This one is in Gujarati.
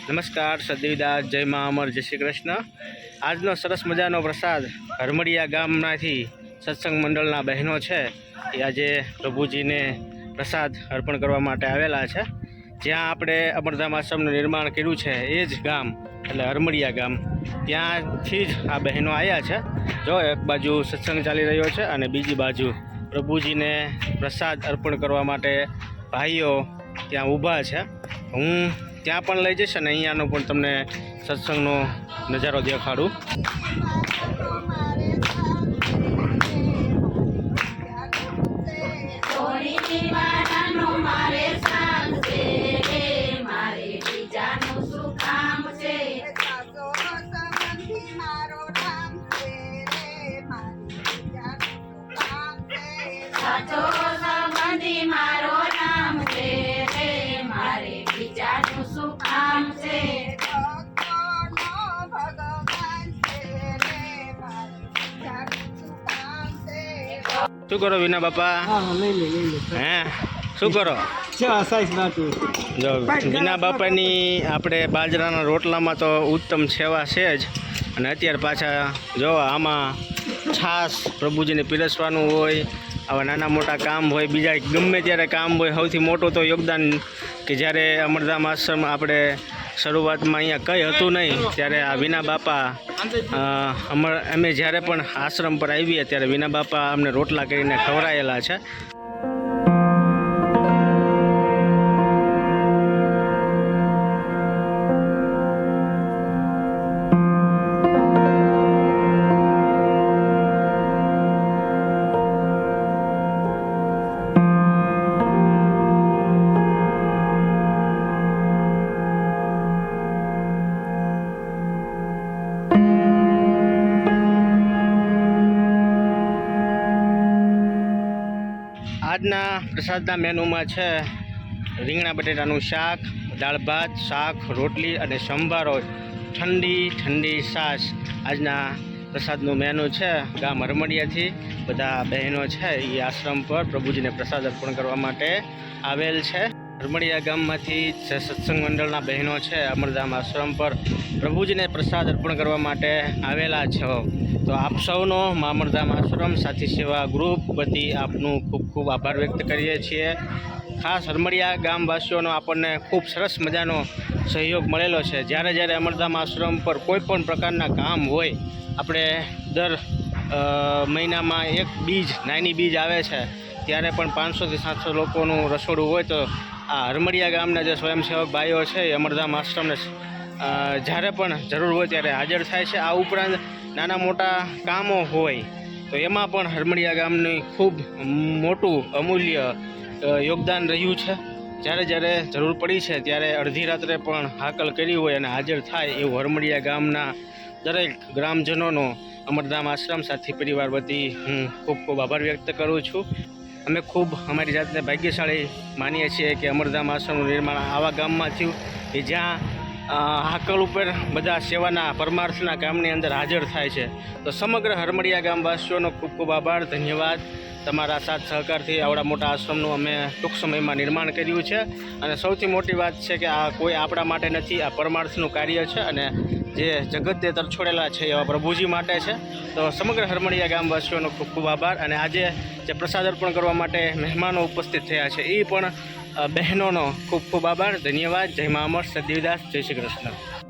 નમસ્કાર, સદવિદાસ, જય મા અમર, જય શ્રી કૃષ્ણ। આજનો સરસ મજાનો પ્રસાદ હરમડિયા ગામમાંથી સત્સંગ મંડળના બહેનો છે એ આજે પ્રભુજીને પ્રસાદ અર્પણ કરવા માટે આવેલા છે। જ્યાં આપણે અમરધામ આશ્રમનું નિર્માણ કર્યું છે એ જ ગામ એટલે હરમડિયા ગામ, ત્યાંથી જ આ બહેનો આવ્યા છે। જો એક બાજુ સત્સંગ ચાલી રહ્યો છે અને બીજી બાજુ પ્રભુજીને પ્રસાદ અર્પણ કરવા માટે ભાઈઓ ત્યાં ઊભા છે। હું ત્યાં પણ લઈ જઈશ અને અહીંયાનો પણ તમને સત્સંગનો નજારો દેખાડું। શું કરો વિના બાપા? હે શું કરો? જો વિના બાપાની આપણે બાજરાના રોટલામાં તો ઉત્તમ સેવા છે જ, અને અત્યારે પાછા જો આમાં છાશ પ્રભુજીને પીરસવાનું હોય, આવા નાના મોટા કામ હોય, બીજા ગમે ત્યારે કામ હોય, સૌથી મોટું તો યોગદાન કે જ્યારે અમરધામ આશ્રમ આપણે શરૂઆતમાં અહીંયા કંઈ હતું નહીં ત્યારે આ વિના બાપા અમે જ્યારે પણ આશ્રમ પર આવીએ ત્યારે વિના બાપા અમને રોટલા કરીને ખવડાયેલા છે। આજના પ્રસાદના મેનુમાં છે રીંગણા બટેટાનું શાક, દાળ ભાત, શાક, રોટલી અને સંભારો, ઠંડી છાશ આજના પ્રસાદનું મેનુ છે। ગામ હરમડિયાથી બધા બહેનો છે એ આશ્રમ પર પ્રભુજીને પ્રસાદ અર્પણ કરવા માટે આવેલ છે। હરમડિયા ગામમાંથી જે સત્સંગ મંડળના બહેનો છે અમરધામ આશ્રમ પર પ્રભુજીને પ્રસાદ અર્પણ કરવા માટે આવેલા છો। તો આપ સૌનો મા અમરધામ આશ્રમ સાથી સેવા ગ્રુપ વતી આપનું ખૂબ ખૂબ આભાર વ્યક્ત કરીએ છીએ। ખાસ હરમડિયા ગામવાસીઓનો આપણને ખૂબ સરસ મજાનો સહયોગ મળેલો છે। જ્યારે અમરધામ આશ્રમ પર કોઈ પણ પ્રકારના કામ હોય, આપણે દર મહિનામાં એક બીજ નાની બીજ આવે છે ત્યારે પણ 500થી 700 લોકોનું રસોડું હોય તો આ હરમડિયા ગામના જે સ્વયંસેવક ભાઈઓ છે એ અમરધામ આશ્રમને જ્યારે પણ જરૂર હોય ત્યારે હાજર થાય છે। આ ઉપરાંત નાના મોટા કામો હોય તો એમાં પણ હરમડિયા ગામની ખૂબ મોટું અમૂલ્ય યોગદાન રહ્યું છે। જ્યારે જરૂર પડી છે ત્યારે અડધી રાત્રે પણ હાકલ કરી હોય અને હાજર થાય એવું હરમડિયા ગામના દરેક ગ્રામજનોનો અમરધામ આશ્રમ સાથી પરિવાર વતી હું ખૂબ ખૂબ આભાર વ્યક્ત કરું છું। અમે ખૂબ અમારી જાતને ભાગ્યશાળી માનીએ છીએ કે અમરધામ આશ્રમનું નિર્માણ આવા ગામમાં થયું કે જ્યાં હાકલ ઉપર બધા સેવાના પરમાર્થના કામની અંદર હાજર થાય છે। તો સમગ્ર હરમડિયા ગામવાસીઓનો ખૂબ ખૂબ આભાર, ધન્યવાદ। તમારા સાથ સહકારથી આવડા મોટા આશ્રમનું અમે ટૂંક સમયમાં નિર્માણ કર્યું છે, અને સૌથી મોટી વાત છે કે આ કોઈ આપણા માટે નથી, આ પરમાર્થનું કાર્ય છે અને જે જગતે તરછોડેલા છે એવા પ્રભુજી માટે છે। તો સમગ્ર હરમડિયા ગામવાસીઓનો ખૂબ ખૂબ આભાર, અને આજે જે પ્રસાદ અર્પણ કરવા માટે મહેમાનો ઉપસ્થિત થયા છે એ પણ બહેનોનો ખૂબ ખૂબ આભાર, ધન્યવાદ। જય મા અમર, સદવિદાસ, જય શ્રી કૃષ્ણ।